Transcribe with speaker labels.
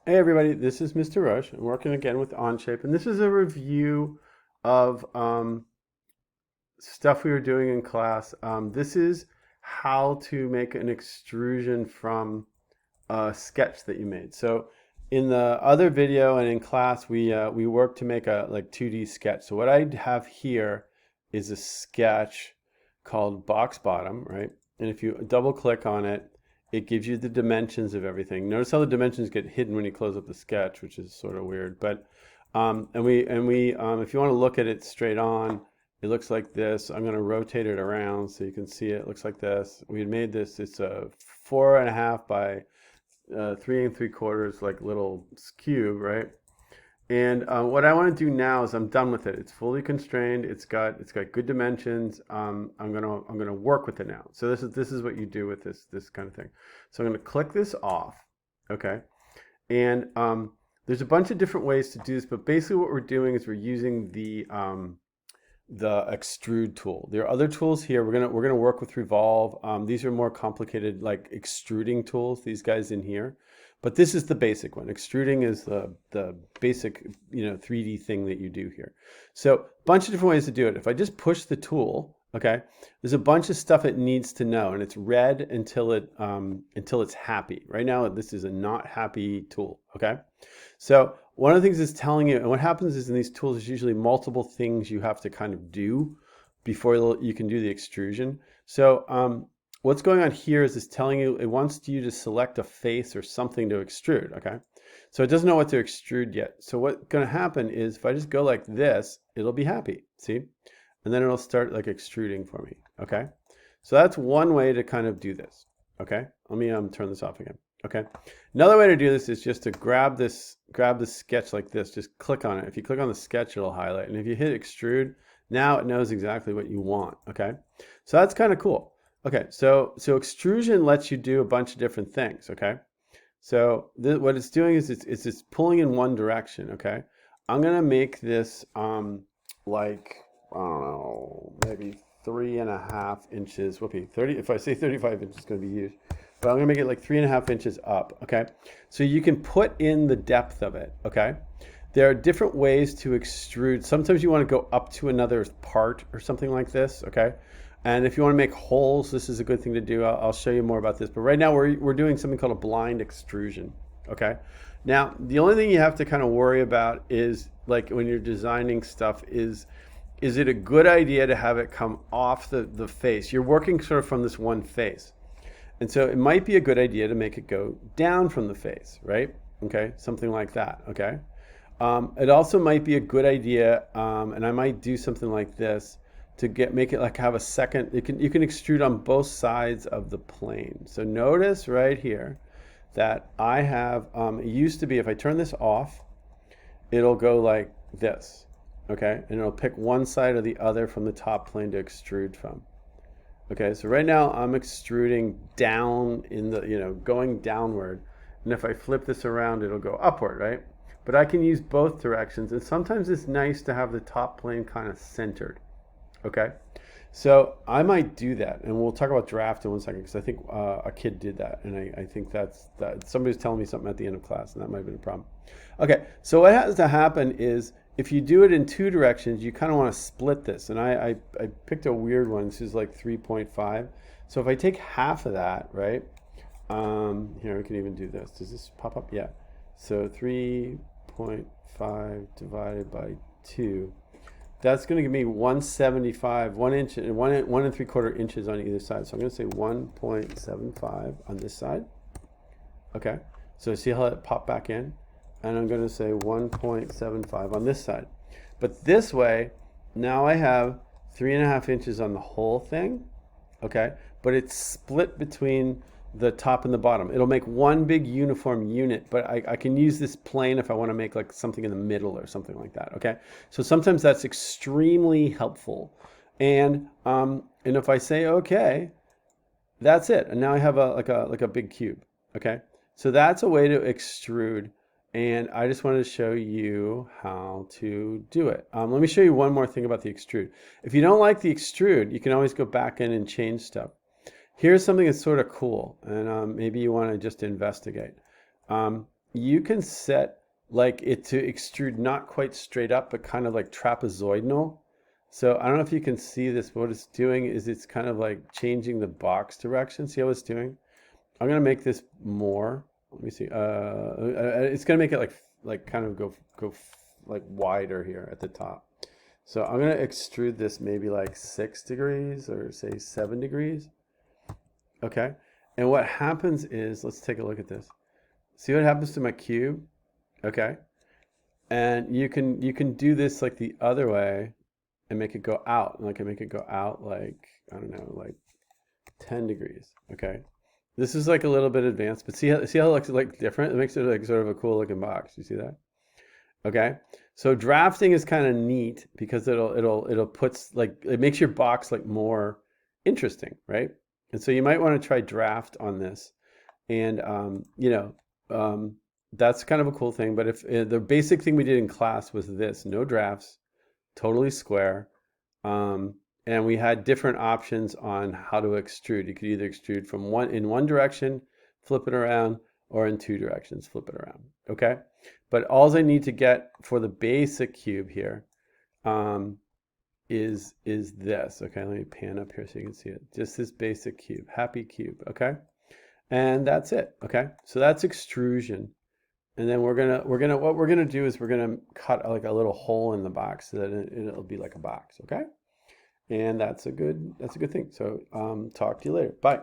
Speaker 1: Hey everybody, this is Mr. Rush. I'm working again with Onshape, and this is a review of stuff we were doing in class. This is how to make an extrusion from a sketch that you made. So in the other video and in class, we worked to make a 2D sketch. So what I have here is a sketch called Box Bottom, right? And if you double click on it, it gives you the dimensions of everything. Notice how the dimensions get hidden when you close up the sketch, which is sort of weird. But if you want to look at it straight on, it looks like this. I'm going to rotate it around so you can see it. It looks like this. We had made this. It's a 4.5 by 3 3/4, like little cube, right? And what I want to do now is I'm done with it. It's fully constrained. It's got good dimensions. I'm gonna work with it now. So this is what you do with this kind of thing. So I'm gonna click this off, okay? And there's a bunch of different ways to do this, but basically what we're doing is we're using the Extrude tool. There are other tools here. We're gonna work with Revolve. These are more complicated, like extruding tools. These guys in here. But this is the basic one. Extruding is the basic 3D thing that you do here. So a bunch of different ways to do it. If I just push the tool, okay, there's a bunch of stuff it needs to know, and it's red until it's happy. Right now, this is a not happy tool. Okay, so one of the things it's telling you, and what happens is in these tools, there's usually multiple things you have to kind of do before you can do the extrusion. So what's going on here is it's telling you, it wants you to select a face or something to extrude, okay? So it doesn't know what to extrude yet. So what's gonna happen is if I just go like this, it'll be happy, see? And then it'll start like extruding for me, okay? So that's one way to kind of do this, okay? Let me turn this off again, okay? Another way to do this is just to grab the sketch like this, just click on it. If you click on the sketch, it'll highlight. And if you hit extrude, now it knows exactly what you want, okay? So that's kind of cool. Okay, so extrusion lets you do a bunch of different things, okay? So what it's doing is it's pulling in one direction, okay? I'm gonna make this like, I don't know, maybe 3.5 inches, whoopee, 30, if I say 35 inches, it's gonna be huge. But I'm gonna make it like 3.5 inches up, okay? So you can put in the depth of it, okay? There are different ways to extrude. Sometimes you wanna go up to another part or something like this, okay? And if you want to make holes, this is a good thing to do. I'll show you more about this. But right now we're doing something called a blind extrusion, okay? Now, the only thing you have to kind of worry about is, like when you're designing stuff, is it a good idea to have it come off the face? You're working sort of from this one face. And so it might be a good idea to make it go down from the face, right? Okay, something like that, okay? It also might be a good idea, and I might do something like this, to make it like have a second, you can extrude on both sides of the plane. So notice right here that I have, it used to be if I turn this off, it'll go like this, okay? And it'll pick one side or the other from the top plane to extrude from. Okay, so right now I'm extruding down in the, going downward. And if I flip this around, it'll go upward, right? But I can use both directions. And sometimes it's nice to have the top plane kind of centered. Okay, so I might do that, and we'll talk about draft in 1 second because I think a kid did that, and I think that somebody's telling me something at the end of class, and that might have been a problem. Okay, so what has to happen is if you do it in two directions, you kind of want to split this, and I picked a weird one. This is like 3.5. So if I take half of that, right? Here we can even do this. Does this pop up? Yeah. So 3.5 divided by 2. That's going to give me 175, 1 inch, and 1 3/4 inches on either side. So I'm going to say 1.75 on this side. Okay, so see how it popped back in? And I'm going to say 1.75 on this side. But this way, now I have 3.5 inches on the whole thing. Okay, but it's split between the top and the bottom. It'll make one big uniform unit, but I can use this plane if I want to make like something in the middle or something like that, okay? So sometimes that's extremely helpful. And if I say, okay, that's it. And now I have like a big cube, okay? So that's a way to extrude. And I just wanted to show you how to do it. Let me show you one more thing about the extrude. If you don't like the extrude, you can always go back in and change stuff. Here's something that's sort of cool, and maybe you want to just investigate. you can set like it to extrude not quite straight up, but kind of like trapezoidal. So I don't know if you can see this, but what it's doing is it's kind of like changing the box direction. See how it's doing? I'm gonna make this more. Let me see. It's gonna make it like kind of go like wider here at the top. So I'm gonna extrude this maybe like 6 degrees or say 7 degrees. Okay. And what happens is, let's take a look at this. See what happens to my cube? Okay. And you can do this like the other way and make it go out. Like I make it go out like, I don't know, like 10 degrees. Okay. This is like a little bit advanced, but see how it looks like different? It makes it like sort of a cool looking box. You see that? Okay. So drafting is kind of neat because it'll puts like, it makes your box like more interesting, right? And so you might want to try draft on this. And you know, that's kind of a cool thing. But if the basic thing we did in class was this, no drafts, totally square. And we had different options on how to extrude. You could either extrude from in one direction, flip it around, or in 2 directions, flip it around. Okay? But all I need to get for the basic cube here is this. Okay, let me pan up here so you can see it. Just this basic cube, happy cube. Okay? And that's it. Okay? So that's extrusion. And then what we're gonna do is we're gonna cut like a little hole in the box so that it'll be like a box. Okay? And that's a good thing. So talk to you later. Bye.